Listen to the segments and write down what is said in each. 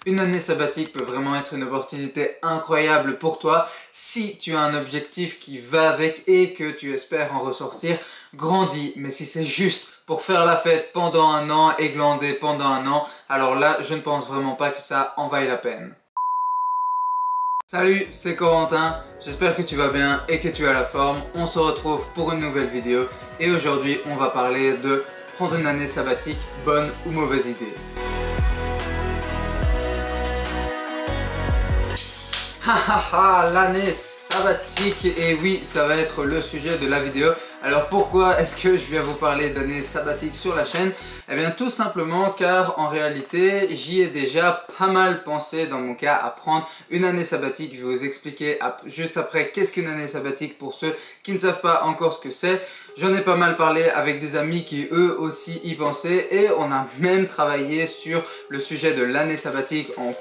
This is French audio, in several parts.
Une année sabbatique peut vraiment être une opportunité incroyable pour toi si tu as un objectif qui va avec et que tu espères en ressortir grandi. Mais si c'est juste pour faire la fête pendant un an et glander pendant un an, alors là, je ne pense vraiment pas que ça en vaille la peine. Salut, c'est Corentin, j'espère que tu vas bien et que tu as la forme. On se retrouve pour une nouvelle vidéo et aujourd'hui on va parler de prendre une année sabbatique, bonne ou mauvaise idée. L'année sabbatique, et oui, ça va être le sujet de la vidéo. Alors pourquoi est-ce que je viens vous parler d'année sabbatique sur la chaîne? Eh bien tout simplement car en réalité j'y ai déjà pas mal pensé dans mon cas à prendre une année sabbatique. Je vais vous expliquer juste après qu'est-ce qu'une année sabbatique pour ceux qui ne savent pas encore ce que c'est. J'en ai pas mal parlé avec des amis qui eux aussi y pensaient et on a même travaillé sur le sujet de l'année sabbatique en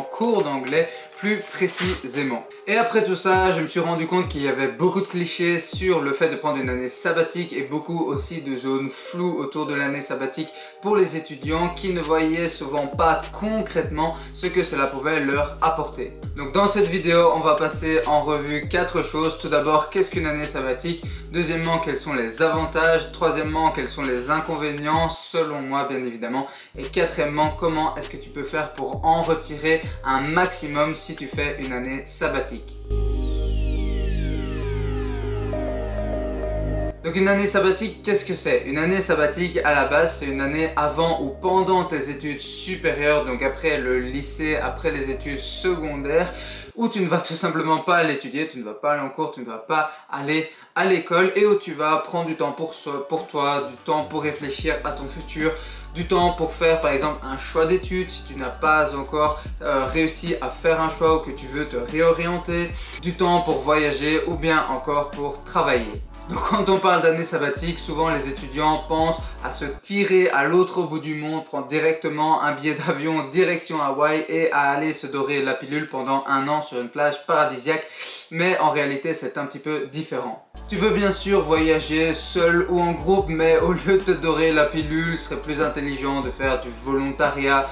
cours d'anglais plus précisément. Et après tout ça, je me suis rendu compte qu'il y avait beaucoup de clichés sur le fait de prendre une année sabbatique et beaucoup aussi de zones floues autour de l'année sabbatique pour les étudiants qui ne voyaient souvent pas concrètement ce que cela pouvait leur apporter. Donc dans cette vidéo, on va passer en revue 4 choses. Tout d'abord, qu'est-ce qu'une année sabbatique? Deuxièmement, quels sont les avantages? Troisièmement, quels sont les inconvénients selon moi bien évidemment? Et quatrièmement, comment est-ce que tu peux faire pour en retirer un maximum si tu fais une année sabbatique? Donc une année sabbatique, qu'est-ce que c'est? Une année sabbatique à la base, c'est une année avant ou pendant tes études supérieures, donc après le lycée, après les études secondaires, où tu ne vas tout simplement pas aller étudier, tu ne vas pas aller en cours, tu ne vas pas aller à l'école et où tu vas prendre du temps pour toi, du temps pour réfléchir à ton futur, du temps pour faire par exemple un choix d'études si tu n'as pas encore réussi à faire un choix ou que tu veux te réorienter, du temps pour voyager ou bien encore pour travailler. Donc quand on parle d'année sabbatique, souvent les étudiants pensent à se tirer à l'autre bout du monde, prendre directement un billet d'avion direction Hawaï et à aller se dorer la pilule pendant un an sur une plage paradisiaque. Mais en réalité c'est un petit peu différent. Tu peux bien sûr voyager seul ou en groupe, mais au lieu de te dorer la pilule, ce serait plus intelligent de faire du volontariat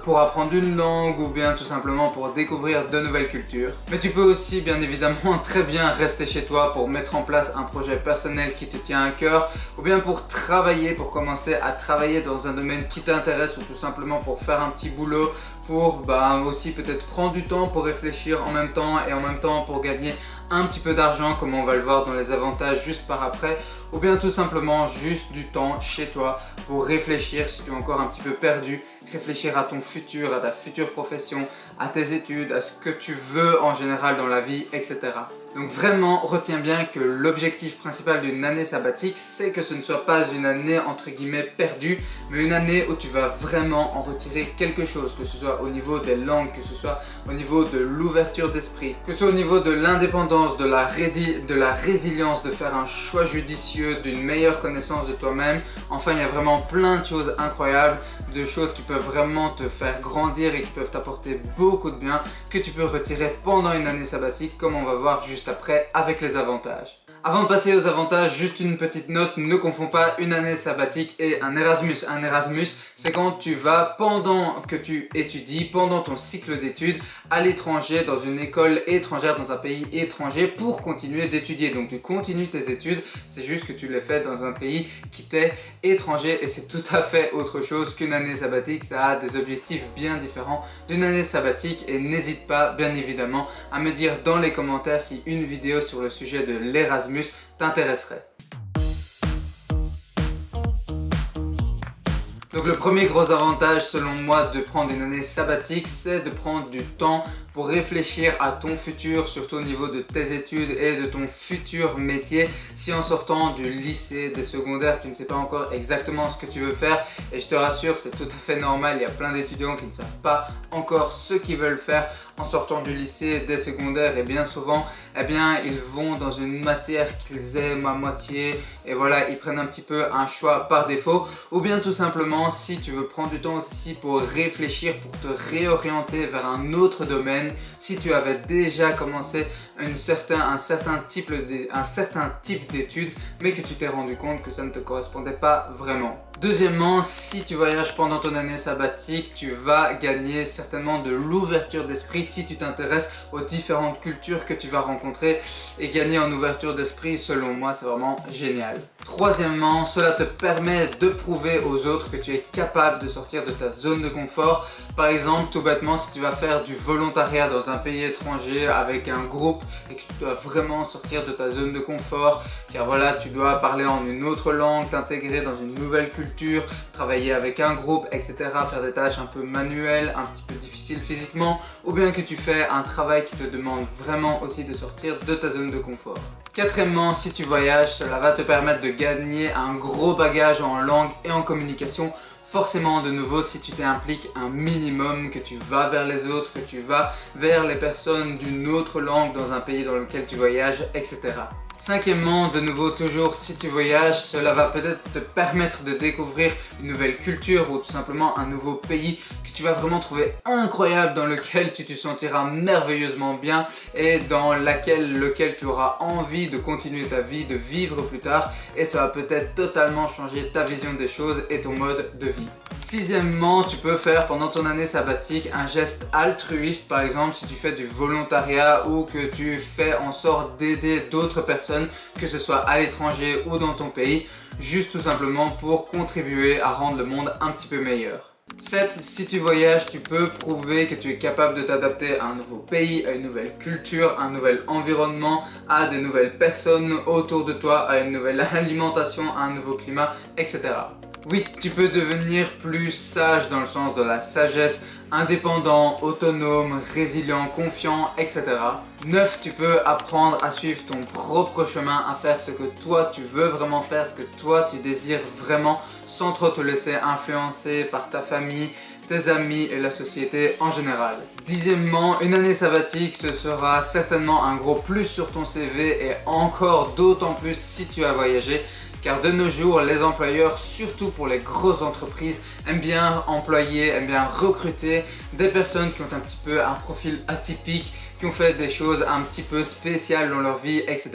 pour apprendre une langue ou bien tout simplement pour découvrir de nouvelles cultures. Mais tu peux aussi bien évidemment très bien rester chez toi pour mettre en place un projet personnel qui te tient à cœur ou bien pour travailler, pour commencer à travailler dans un domaine qui t'intéresse ou tout simplement pour faire un petit boulot, pour aussi peut-être prendre du temps pour réfléchir en même temps et en même temps pour gagner un petit peu d'argent comme on va le voir dans les avantages juste par après, ou bien tout simplement juste du temps chez toi pour réfléchir si tu es encore un petit peu perdu, réfléchir à ton futur, à ta future profession, à tes études, à ce que tu veux en général dans la vie, etc. Donc vraiment, retiens bien que l'objectif principal d'une année sabbatique, c'est que ce ne soit pas une année entre guillemets perdue, mais une année où tu vas vraiment en retirer quelque chose, que ce soit au niveau des langues, que ce soit au niveau de l'ouverture d'esprit, que ce soit au niveau de l'indépendance, de la résilience, de faire un choix judicieux, d'une meilleure connaissance de toi-même. Enfin, il y a vraiment plein de choses incroyables, de choses qui peuvent vraiment te faire grandir et qui peuvent t'apporter beaucoup de bien, que tu peux retirer pendant une année sabbatique, comme on va voir juste après avec les avantages. Avant de passer aux avantages, juste une petite note, ne confonds pas une année sabbatique et un Erasmus. Un Erasmus, c'est quand tu vas, pendant que tu étudies, pendant ton cycle d'études, à l'étranger, dans une école étrangère, dans un pays étranger, pour continuer d'étudier. Donc tu continues tes études, c'est juste que tu les fais dans un pays qui t'est étranger et c'est tout à fait autre chose qu'une année sabbatique. Ça a des objectifs bien différents d'une année sabbatique et n'hésite pas, bien évidemment, à me dire dans les commentaires si une vidéo sur le sujet de l'Erasmus t'intéresserait. Donc le premier gros avantage selon moi de prendre une année sabbatique, c'est de prendre du temps pour réfléchir à ton futur, surtout au niveau de tes études et de ton futur métier. Si en sortant du lycée, des secondaires, tu ne sais pas encore exactement ce que tu veux faire, et je te rassure, c'est tout à fait normal, il y a plein d'étudiants qui ne savent pas encore ce qu'ils veulent faire en sortant du lycée, des secondaires, et bien souvent, ils vont dans une matière qu'ils aiment à moitié, et voilà, ils prennent un petit peu un choix par défaut, ou bien tout simplement, si tu veux prendre du temps aussi pour réfléchir, pour te réorienter vers un autre domaine, si tu avais déjà commencé un certain type d'études mais que tu t'es rendu compte que ça ne te correspondait pas vraiment. Deuxièmement, si tu voyages pendant ton année sabbatique, tu vas gagner certainement de l'ouverture d'esprit si tu t'intéresses aux différentes cultures que tu vas rencontrer, et gagner en ouverture d'esprit, selon moi, c'est vraiment génial. Troisièmement, cela te permet de prouver aux autres que tu es capable de sortir de ta zone de confort. Par exemple, tout bêtement, si tu vas faire du volontariat dans un pays étranger avec un groupe et que tu dois vraiment sortir de ta zone de confort, car voilà, tu dois parler en une autre langue, t'intégrer dans une nouvelle culture, travailler avec un groupe, etc., faire des tâches un peu manuelles, un petit peu difficiles physiquement, ou bien que tu fais un travail qui te demande vraiment aussi de sortir de ta zone de confort. Quatrièmement, si tu voyages, cela va te permettre de gagner un gros bagage en langue et en communication. Forcément, de nouveau, si tu t'impliques un minimum, que tu vas vers les autres, que tu vas vers les personnes d'une autre langue dans un pays dans lequel tu voyages, etc. Cinquièmement, de nouveau, toujours si tu voyages, cela va peut-être te permettre de découvrir une nouvelle culture ou tout simplement un nouveau pays que tu vas vraiment trouver incroyable, dans lequel tu te sentiras merveilleusement bien et dans lequel tu auras envie de continuer ta vie, de vivre plus tard, et ça va peut-être totalement changer ta vision des choses et ton mode de vie. Sixièmement, tu peux faire pendant ton année sabbatique un geste altruiste, par exemple si tu fais du volontariat ou que tu fais en sorte d'aider d'autres personnes, que ce soit à l'étranger ou dans ton pays, juste tout simplement pour contribuer à rendre le monde un petit peu meilleur. 7. Si tu voyages, tu peux prouver que tu es capable de t'adapter à un nouveau pays, à une nouvelle culture, à un nouvel environnement, à des nouvelles personnes autour de toi, à une nouvelle alimentation, à un nouveau climat, etc. 8. Tu peux devenir plus sage dans le sens de la sagesse, indépendant, autonome, résilient, confiant, etc. 9. Tu peux apprendre à suivre ton propre chemin, à faire ce que toi tu veux vraiment faire, ce que toi tu désires vraiment, sans trop te laisser influencer par ta famille, tes amis et la société en général. Dixièmement, une année sabbatique, ce sera certainement un gros plus sur ton CV, et encore d'autant plus si tu as voyagé. Car de nos jours, les employeurs, surtout pour les grosses entreprises, aiment bien employer, aiment bien recruter des personnes qui ont un petit peu un profil atypique, qui ont fait des choses un petit peu spéciales dans leur vie, etc.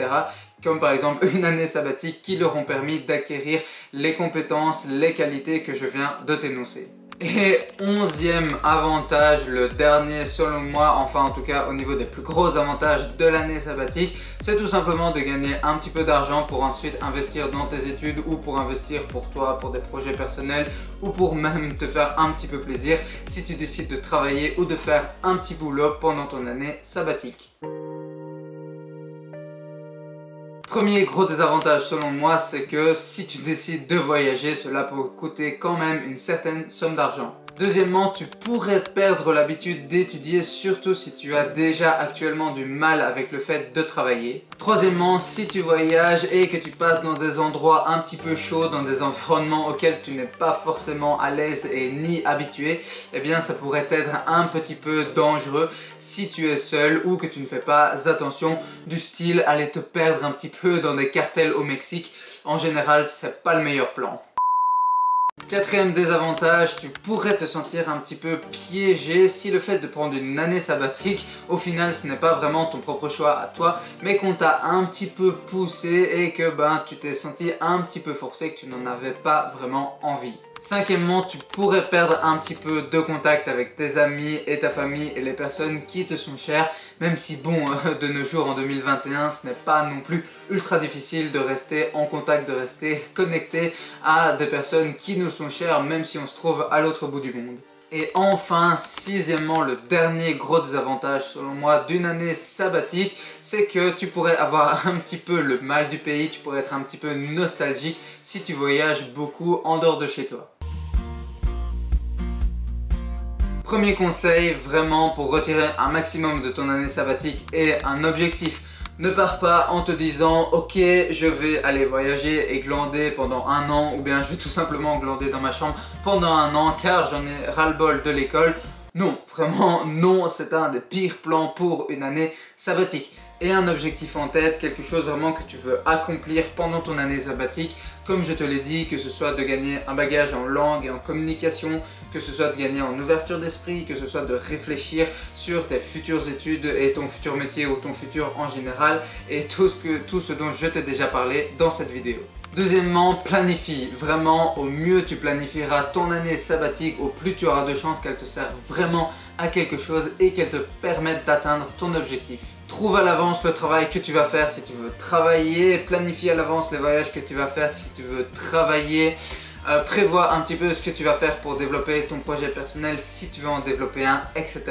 Comme par exemple une année sabbatique qui leur ont permis d'acquérir les compétences, les qualités que je viens de t'énoncer. Et 11e avantage, le dernier selon moi, enfin en tout cas au niveau des plus gros avantages de l'année sabbatique, c'est tout simplement de gagner un petit peu d'argent pour ensuite investir dans tes études, ou pour investir pour toi, pour des projets personnels, ou pour même te faire un petit peu plaisir si tu décides de travailler ou de faire un petit boulot pendant ton année sabbatique. Premier gros désavantage selon moi, c'est que si tu décides de voyager, cela peut coûter quand même une certaine somme d'argent. Deuxièmement, tu pourrais perdre l'habitude d'étudier, surtout si tu as déjà actuellement du mal avec le fait de travailler. Troisièmement, si tu voyages et que tu passes dans des endroits un petit peu chauds, dans des environnements auxquels tu n'es pas forcément à l'aise et ni habitué, eh bien ça pourrait être un petit peu dangereux si tu es seul ou que tu ne fais pas attention, du style aller te perdre un petit peu dans des cartels au Mexique. En général, c'est pas le meilleur plan. Quatrième désavantage, tu pourrais te sentir un petit peu piégé si le fait de prendre une année sabbatique, au final ce n'est pas vraiment ton propre choix à toi, mais qu'on t'a un petit peu poussé et que tu t'es senti un petit peu forcé, que tu n'en avais pas vraiment envie. Cinquièmement, tu pourrais perdre un petit peu de contact avec tes amis et ta famille et les personnes qui te sont chères, même si bon, de nos jours en 2021, ce n'est pas non plus ultra difficile de rester en contact, de rester connecté à des personnes qui nous sont chères, même si on se trouve à l'autre bout du monde. Et enfin, sixièmement, le dernier gros désavantage selon moi d'une année sabbatique, c'est que tu pourrais avoir un petit peu le mal du pays, tu pourrais être un petit peu nostalgique si tu voyages beaucoup en dehors de chez toi. Premier conseil, vraiment pour retirer un maximum de ton année sabbatique et un objectif. Ne pars pas en te disant ok, je vais aller voyager et glander pendant un an, ou bien je vais tout simplement glander dans ma chambre pendant un an car j'en ai ras-le-bol de l'école. Non, vraiment non, c'est un des pires plans pour une année sabbatique. Et un objectif en tête, quelque chose vraiment que tu veux accomplir pendant ton année sabbatique, comme je te l'ai dit, que ce soit de gagner un bagage en langue et en communication, que ce soit de gagner en ouverture d'esprit, que ce soit de réfléchir sur tes futures études et ton futur métier ou ton futur en général, et tout ce dont je t'ai déjà parlé dans cette vidéo. Deuxièmement, planifie. Vraiment, au mieux tu planifieras ton année sabbatique, au plus tu auras de chances qu'elle te serve vraiment à quelque chose et qu'elle te permette d'atteindre ton objectif. Trouve à l'avance le travail que tu vas faire si tu veux travailler, planifie à l'avance les voyages que tu vas faire si tu veux travailler, prévois un petit peu ce que tu vas faire pour développer ton projet personnel si tu veux en développer un, etc.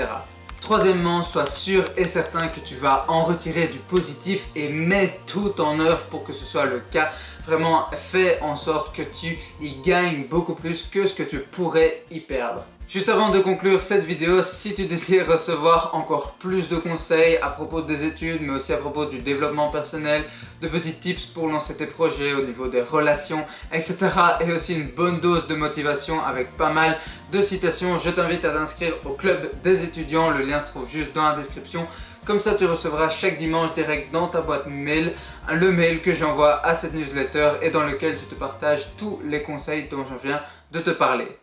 Troisièmement, sois sûr et certain que tu vas en retirer du positif et mets tout en œuvre pour que ce soit le cas. Vraiment, fais en sorte que tu y gagnes beaucoup plus que ce que tu pourrais y perdre. Juste avant de conclure cette vidéo, si tu désires recevoir encore plus de conseils à propos des études, mais aussi à propos du développement personnel, de petits tips pour lancer tes projets au niveau des relations, etc. et aussi une bonne dose de motivation avec pas mal de citations, je t'invite à t'inscrire au club des étudiants. Le lien se trouve juste dans la description. Comme ça, tu recevras chaque dimanche direct dans ta boîte mail le mail que j'envoie à cette newsletter et dans lequel je te partage tous les conseils dont je viens de te parler.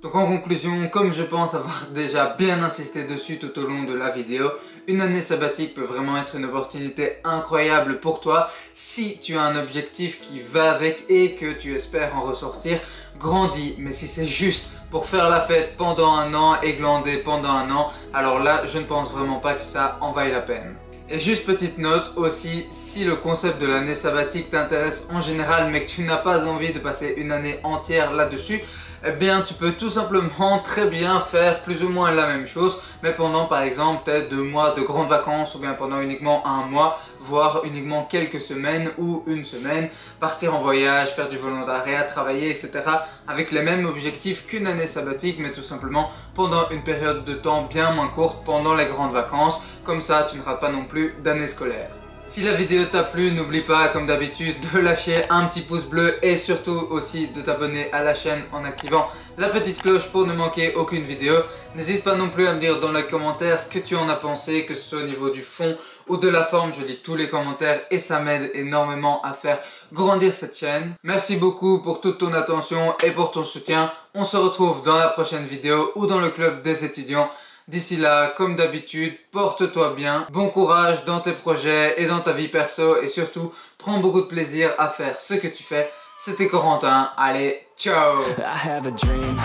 Donc en conclusion, comme je pense avoir déjà bien insisté dessus tout au long de la vidéo, une année sabbatique peut vraiment être une opportunité incroyable pour toi si tu as un objectif qui va avec et que tu espères en ressortir grandi. Mais si c'est juste pour faire la fête pendant un an et glander pendant un an, alors là je ne pense vraiment pas que ça en vaille la peine. Et juste petite note aussi, si le concept de l'année sabbatique t'intéresse en général mais que tu n'as pas envie de passer une année entière là-dessus, eh bien tu peux tout simplement très bien faire plus ou moins la même chose, mais pendant par exemple peut-être 2 mois de grandes vacances ou bien pendant uniquement un mois, voire uniquement quelques semaines ou une semaine, partir en voyage, faire du volontariat, travailler, etc. avec les mêmes objectifs qu'une année sabbatique, mais tout simplement pendant une période de temps bien moins courte pendant les grandes vacances, comme ça tu ne rates pas non plus d'année scolaire. Si la vidéo t'a plu, n'oublie pas comme d'habitude de lâcher un petit pouce bleu et surtout aussi de t'abonner à la chaîne en activant la petite cloche pour ne manquer aucune vidéo. N'hésite pas non plus à me dire dans les commentaires ce que tu en as pensé, que ce soit au niveau du fond ou de la forme. Je lis tous les commentaires et ça m'aide énormément à faire grandir cette chaîne. Merci beaucoup pour toute ton attention et pour ton soutien. On se retrouve dans la prochaine vidéo ou dans le club des étudiants. D'ici là, comme d'habitude, porte-toi bien, bon courage dans tes projets et dans ta vie perso et surtout, prends beaucoup de plaisir à faire ce que tu fais. C'était Corentin, allez, ciao! I have a dream,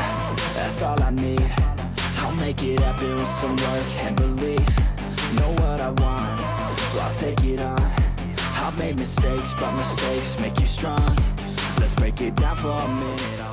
that's all I need. I'll make it happen with some work and belief. Know what I want, so I'll take it on. I'll make mistakes, but mistakes make you strong. Let's break it down for a minute.